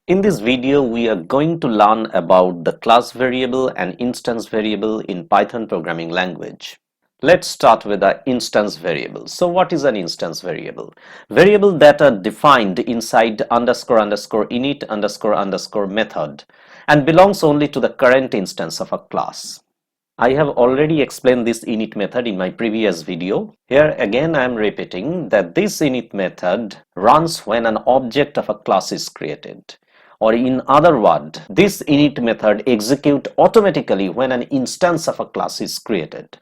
In this video, we are going to learn about the class variable and instance variable in Python programming language. Let's start with the instance variable. So what is an instance variable? Variable that are defined inside underscore underscore init underscore underscore method and belongs only to the current instance of a class. I have already explained this init method in my previous video. Here again I am repeating that this init method runs when an object of a class is created. Or in other words, this init method executes automatically when an instance of a class is created.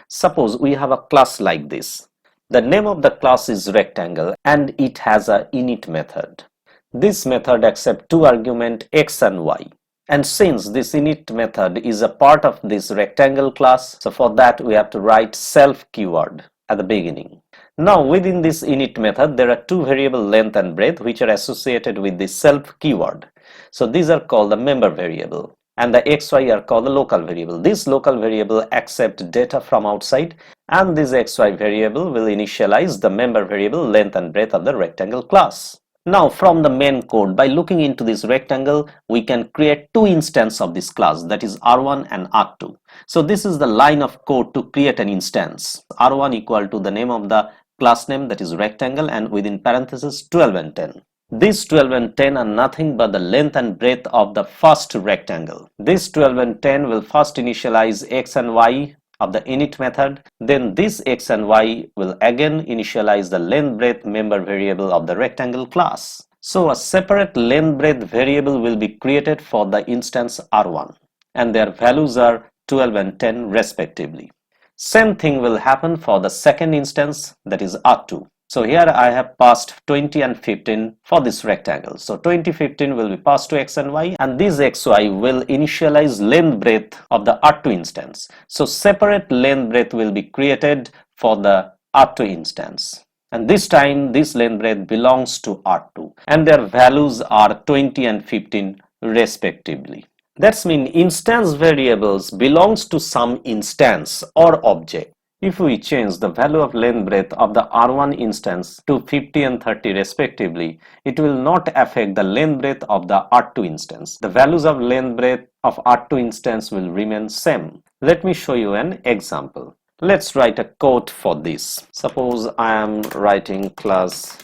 Suppose we have a class like this. The name of the class is rectangle and it has a init method. This method accepts two arguments x and y. And since this init method is a part of this rectangle class, so for that we have to write self keyword at the beginning. Now within this init method there are two variables length and breadth which are associated with the self keyword. So these are called the member variable and the xy are called the local variable. This local variable accepts data from outside and this xy variable will initialize the member variable length and breadth of the rectangle class. Now from the main code, by looking into this rectangle, we can create two instances of this class, that is R1 and R2. So this is the line of code to create an instance. R1 equal to the name of the class name, that is rectangle, and within parentheses 12 and 10. These 12 and 10 are nothing but the length and breadth of the first rectangle. This 12 and 10 will first initialize x and y of the init method, then this x and y will again initialize the length breadth member variable of the rectangle class. So a separate length breadth variable will be created for the instance R1 and their values are 12 and 10 respectively. Same thing will happen for the second instance, that is R2. So here I have passed 20 and 15 for this rectangle. So 20, 15 will be passed to x and y and this xy will initialize length breadth of the R2 instance. So separate length breadth will be created for the R2 instance. And this time this length breadth belongs to R2 and their values are 20 and 15 respectively. That means instance variables belongs to some instance or object. If we change the value of length breadth of the R1 instance to 50 and 30 respectively, it will not affect the length breadth of the R2 instance. The values of length breadth of R2 instance will remain same. Let me show you an example. Let's write a code for this. Suppose I am writing class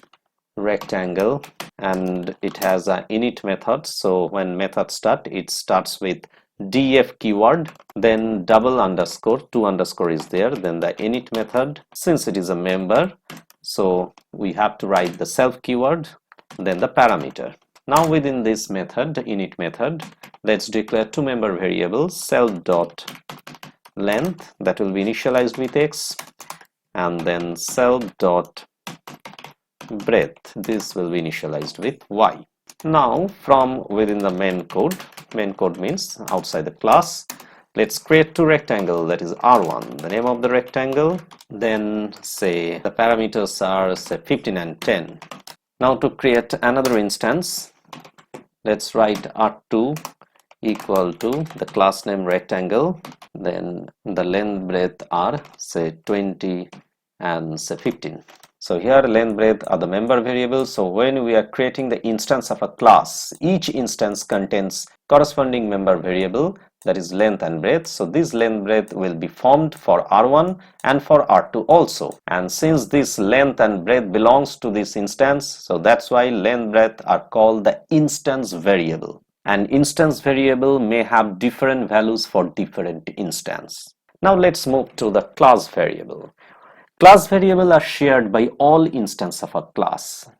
rectangle and it has an init method. So when method start, it starts with df keyword, then double underscore, two underscore is there, then the init method. Since it is a member, so we have to write the self keyword, then the parameter. Now within this method, init method, let's declare two member variables, self dot length, that will be initialized with x, and then self dot breadth, this will be initialized with y. Now from within the main code means outside the class, let's create two rectangle, that is R1, the name of the rectangle, then say the parameters are say 15 and 10. Now to create another instance, let's write R2 equal to the class name rectangle, then the length breadth are say 20 and say 15. So here length breadth are the member variables. So when we are creating the instance of a class, each instance contains corresponding member variable, that is length and breadth. So this length breadth will be formed for R1 and for R2 also. And since this length and breadth belongs to this instance, so that's why length breadth are called the instance variable. And instance variable may have different values for different instance. Now let's move to the class variable. Class variables are shared by all instances of a class.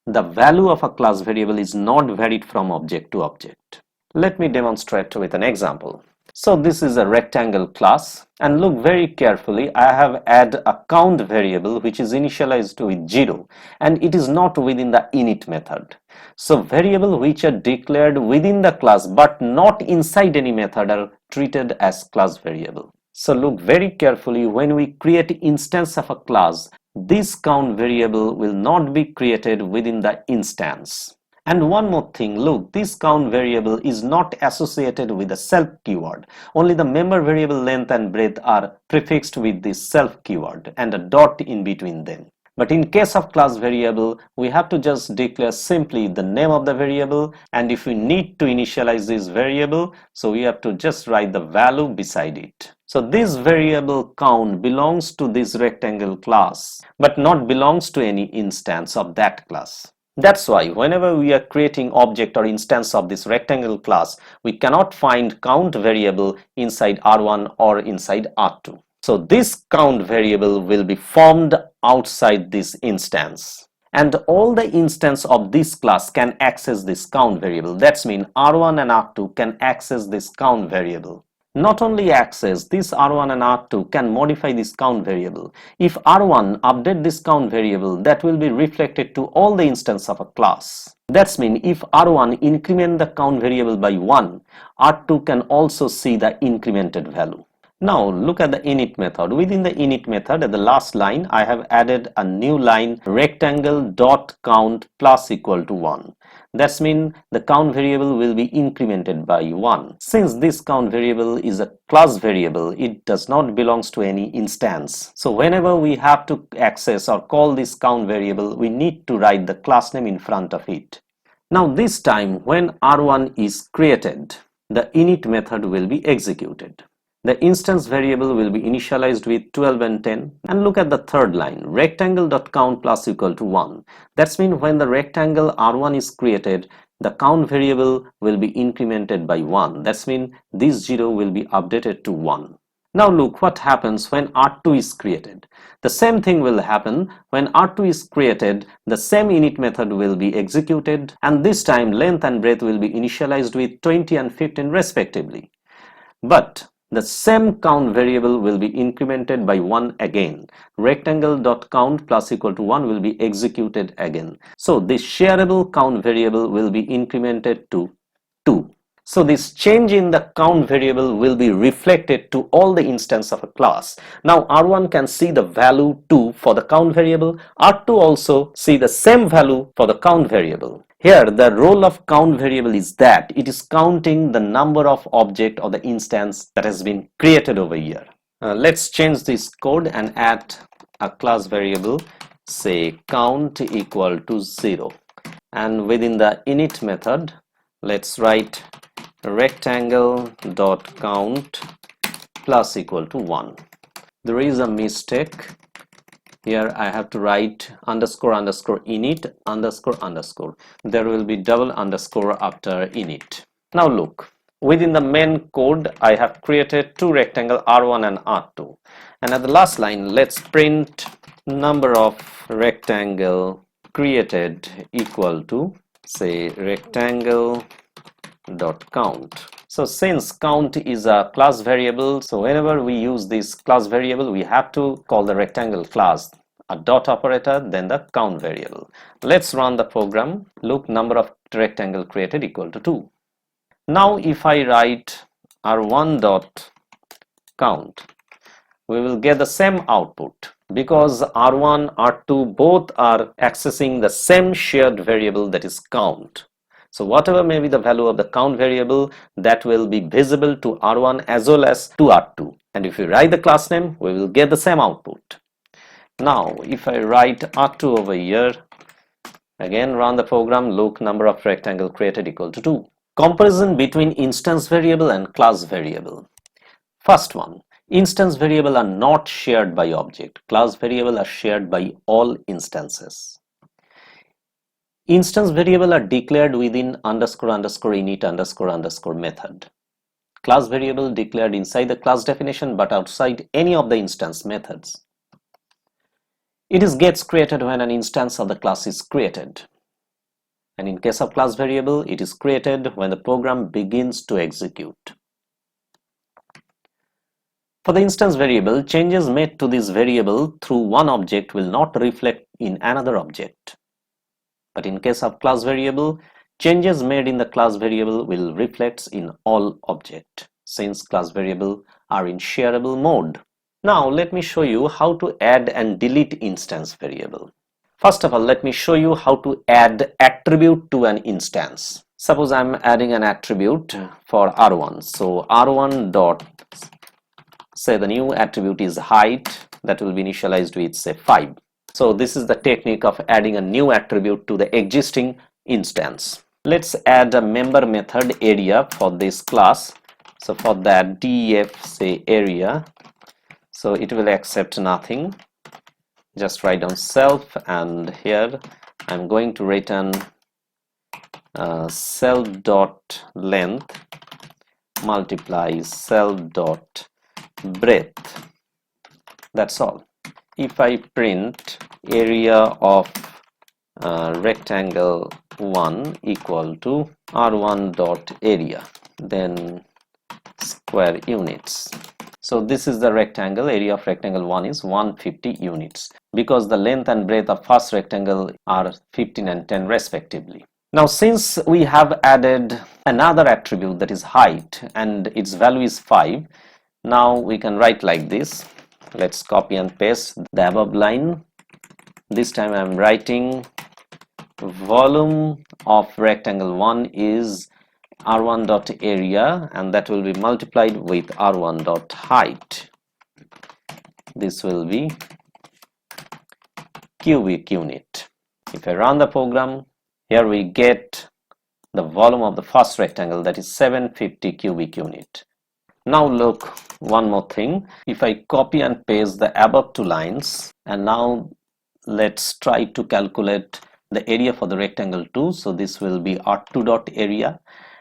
The value of a class variable is not varied from object to object. Let me demonstrate with an example. So this is a rectangle class and look very carefully, I have added a count variable which is initialized with 0 and it is not within the init method. So variables which are declared within the class but not inside any method are treated as class variable. So look very carefully, when we create instance of a class, this count variable will not be created within the instance. And one more thing, look, this count variable is not associated with the self keyword. Only the member variable length and breadth are prefixed with this self keyword and a dot in between them. But in case of class variable, we have to just declare simply the name of the variable, and if we need to initialize this variable, so we have to just write the value beside it. So this variable count belongs to this rectangle class, but not belongs to any instance of that class. That's why whenever we are creating object or instance of this rectangle class, we cannot find count variable inside R1 or inside R2. So this count variable will be formed outside this instance. And all the instance of this class can access this count variable. That's mean R1 and R2 can access this count variable. Not only access, this R1 and R2 can modify this count variable. If R1 update this count variable, that will be reflected to all the instance of a class. That's mean if R1 increment the count variable by 1, R2 can also see the incremented value. Now look at the init method. Within the init method, at the last line, I have added a new line, rectangle dot count plus equal to 1. That's mean the count variable will be incremented by 1. Since this count variable is a class variable, it does not belongs to any instance. So whenever we have to access or call this count variable, we need to write the class name in front of it. Now this time when R1 is created, the init method will be executed. The instance variable will be initialized with 12 and 10. And look at the third line, rectangle.count plus equal to 1. That's mean when the rectangle R1 is created, the count variable will be incremented by 1. That's mean this 0 will be updated to 1. Now look what happens when R2 is created. The same thing will happen when R2 is created, the same init method will be executed, and this time length and breadth will be initialized with 20 and 15 respectively. But the same count variable will be incremented by 1 again. Rectangle.count plus equal to 1 will be executed again. So this shareable count variable will be incremented to 2. So this change in the count variable will be reflected to all the instance of a class. Now R1 can see the value 2 for the count variable. R2 also see the same value for the count variable. Here the role of count variable is that it is counting the number of object or the instance that has been created over here. Let's change this code and add a class variable, say count equal to 0, and within the init method let's write rectangle dot count plus equal to 1. There is a mistake here. I have to write underscore underscore init underscore underscore. There will be double underscore after init. Now look, within the main code I have created two rectangle R1 and R2, and at the last line let's print number of rectangle created equal to, say, rectangle dot count. So since count is a class variable, so whenever we use this class variable we have to call the rectangle class a dot operator, then the count variable. Let's run the program. Look, number of rectangle created equal to 2. Now if I write R1 dot count, we will get the same output because R1 R2 both are accessing the same shared variable, that is count. So whatever may be the value of the count variable, that will be visible to R1 as well as to R2. And if we write the class name, we will get the same output. Now if I write R2 over here, again run the program, look, number of rectangle created equal to 2. Comparison between instance variable and class variable. First one, instance variable are not shared by object. Class variable are shared by all instances. Instance variable are declared within underscore underscore init underscore underscore method. Class variable declared inside the class definition but outside any of the instance methods. It gets created when an instance of the class is created. And in case of class variable, it is created when the program begins to execute. For the instance variable, changes made to this variable through one object will not reflect in another object. But in case of class variable, changes made in the class variable will reflect in all objects, since class variable are in shareable mode. Now let me show you how to add and delete instance variable. First of all, let me show you how to add attribute to an instance. Suppose I'm adding an attribute for R1. So R1 dot, say the new attribute is height, that will be initialized with say 5. So this is the technique of adding a new attribute to the existing instance. Let's add a member method area for this class. So for that, def say area, so it will accept nothing. Just write down self, and here I'm going to return self dot length multiply self dot breadth. That's all. If I print area of rectangle 1 equal to r1 dot area, then square units. So this is the rectangle. Area of rectangle 1 is 150 units because the length and breadth of first rectangle are 15 and 10 respectively. Now since we have added another attribute, that is height, and its value is 5, now we can write like this. Let's copy and paste the above line. This time I am writing volume of rectangle 1 is r1 dot area, and that will be multiplied with r1 dot height. This will be cubic unit. If I run the program, here we get the volume of the first rectangle, that is 750 cubic unit. Now look, one more thing. If I copy and paste the above two lines, and now let's try to calculate the area for the rectangle 2. So this will be r2 dot area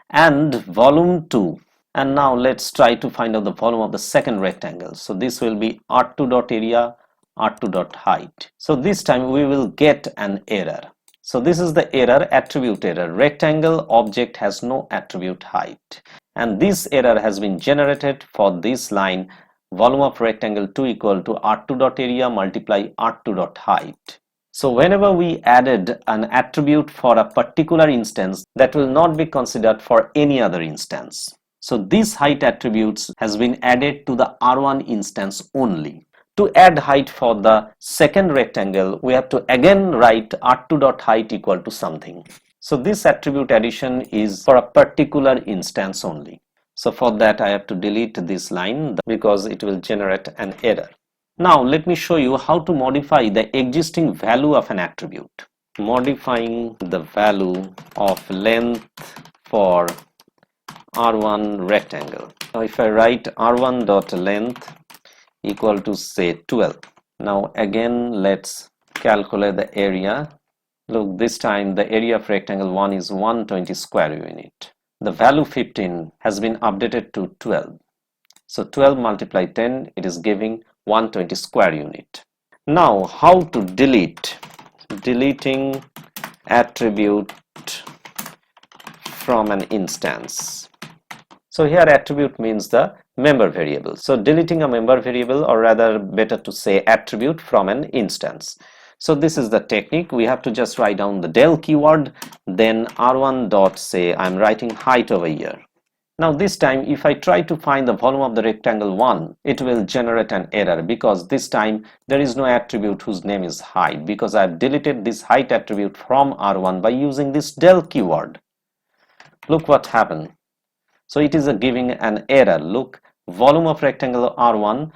and volume 2, and now let's try to find out the volume of the second rectangle. So this will be r2 dot area, r2 dot height. So this time we will get an error. So this is the error, attribute error. Rectangle object has no attribute height, and this error has been generated for this line, volume of rectangle 2 equal to r2 dot area multiply r2 dot height. So whenever we added an attribute for a particular instance, that will not be considered for any other instance. So this height attributes has been added to the r1 instance only. To add height for the second rectangle, we have to again write r2 dot height equal to something. So this attribute addition is for a particular instance only. So for that I have to delete this line because it will generate an error. Now let me show you how to modify the existing value of an attribute. Modifying the value of length for r1 rectangle. Now if I write r1 dot length equal to say 12. Now again let's calculate the area. Look, this time the area of rectangle 1 is 120 square unit. The value 15 has been updated to 12. So 12 multiply 10, it is giving 120 square unit. Now how to delete? Deleting attribute from an instance. So here attribute means the member variable. So deleting a member variable, or rather better to say attribute from an instance. So this is the technique. We have to just write down the del keyword, then r1 dot say I'm writing height over here. Now this time if I try to find the volume of the rectangle 1, it will generate an error because this time there is no attribute whose name is height, because I have deleted this height attribute from r1 by using this del keyword. Look what happened. So it is giving an error. Look, volume of rectangle r1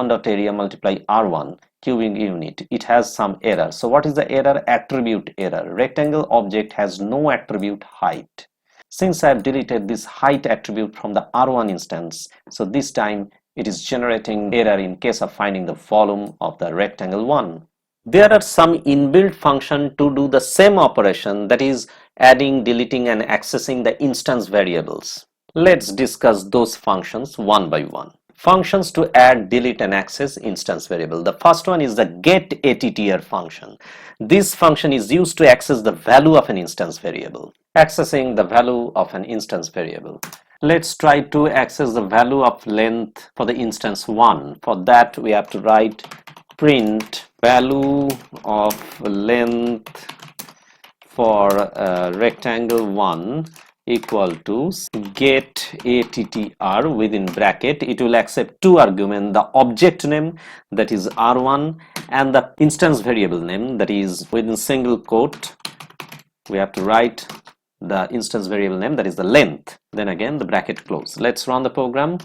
dot area multiply r1 cubic unit. It has some error. So what is the error? Attribute error. Rectangle object has no attribute height. Since I have deleted this height attribute from the r1 instance, so this time it is generating error in case of finding the volume of the rectangle 1. There are some inbuilt function to do the same operation, that is adding, deleting and accessing the instance variables. Let's discuss those functions one by one. Functions to add, delete and access instance variable. The first one is the getAttr function. This function is used to access the value of an instance variable. Accessing the value of an instance variable. Let's try to access the value of length for the instance 1. For that we have to write print value of length for rectangle 1 equal to getAttr within bracket. It will accept two arguments, the object name, that is r1, and the instance variable name, that is within single quote we have to write the instance variable name, that is the length, then again the bracket close. Let's run the program.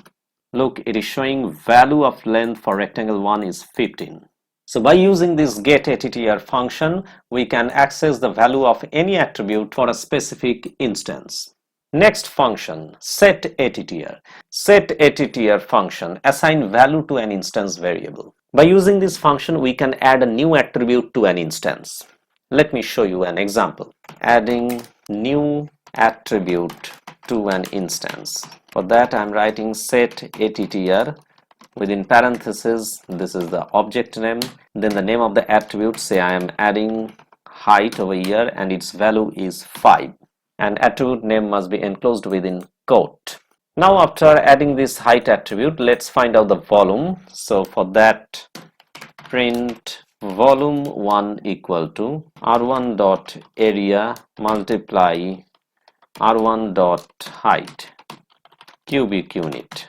Look, it is showing value of length for rectangle 1 is 15. So by using this getAttr function, we can access the value of any attribute for a specific instance. Next function, setAttr. SetAttr function assign value to an instance variable. By using this function, we can add a new attribute to an instance. Let me show you an example. Adding new attribute to an instance. For that, I'm writing setAttr. Within parentheses, this is the object name, then the name of the attribute. Say I am adding height over here and its value is 5, and attribute name must be enclosed within quote. Now after adding this height attribute, let's find out the volume. So for that, print volume1 equal to r1 dot area multiply r1 dot height cubic unit.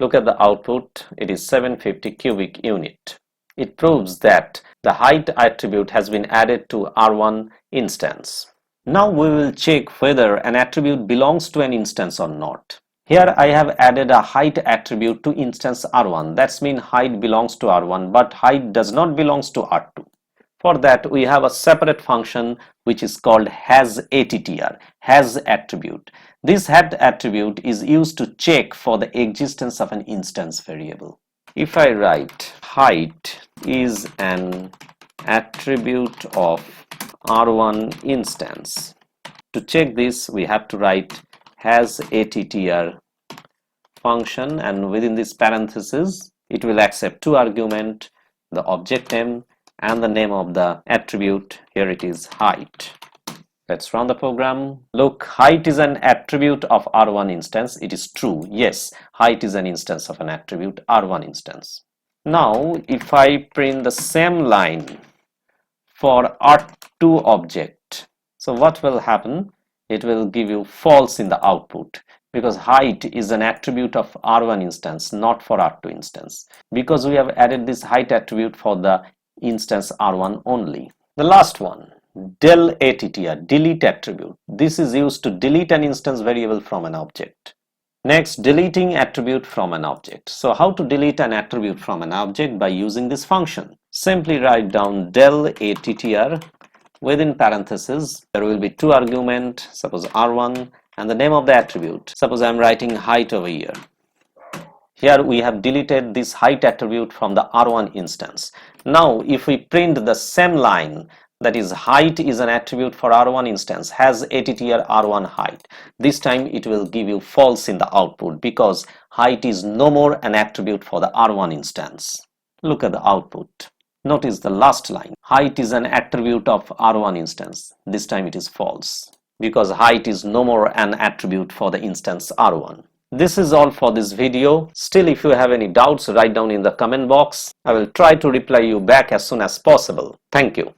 Look at the output, it is 750 cubic unit. It proves that the height attribute has been added to R1 instance. Now we will check whether an attribute belongs to an instance or not. Here I have added a height attribute to instance R1. That means height belongs to R1, but height does not belongs to R2. For that, we have a separate function which is called hasAttr, has attribute. This has attribute is used to check for the existence of an instance variable. If I write height is an attribute of R1 instance, to check this we have to write hasAttr function, and within this parenthesis it will accept two arguments, the object name and the name of the attribute. Here it is height. Let's run the program. Look, height is an attribute of R1 instance. It is true. Yes, height is an instance of an attribute R1 instance. Now if I print the same line for R2 object, so what will happen? It will give you false in the output, because height is an attribute of R1 instance, not for R2 instance, because we have added this height attribute for the instance R1 only. The last one, delAttr, delete attribute. This is used to delete an instance variable from an object. Next, deleting attribute from an object. So how to delete an attribute from an object? By using this function. Simply write down delAttr. Within parentheses, there will be two arguments, suppose R1 and the name of the attribute. Suppose I am writing height over here. Here we have deleted this height attribute from the R1 instance. Now if we print the same line, that is height is an attribute for R1 instance, hasAttr R1 height, this time it will give you false in the output, because height is no more an attribute for the R1 instance. Look at the output. Notice the last line, height is an attribute of R1 instance. This time it is false, because height is no more an attribute for the instance R1. This is all for this video. Still, if you have any doubts, write down in the comment box. I will try to reply you back as soon as possible. Thank you.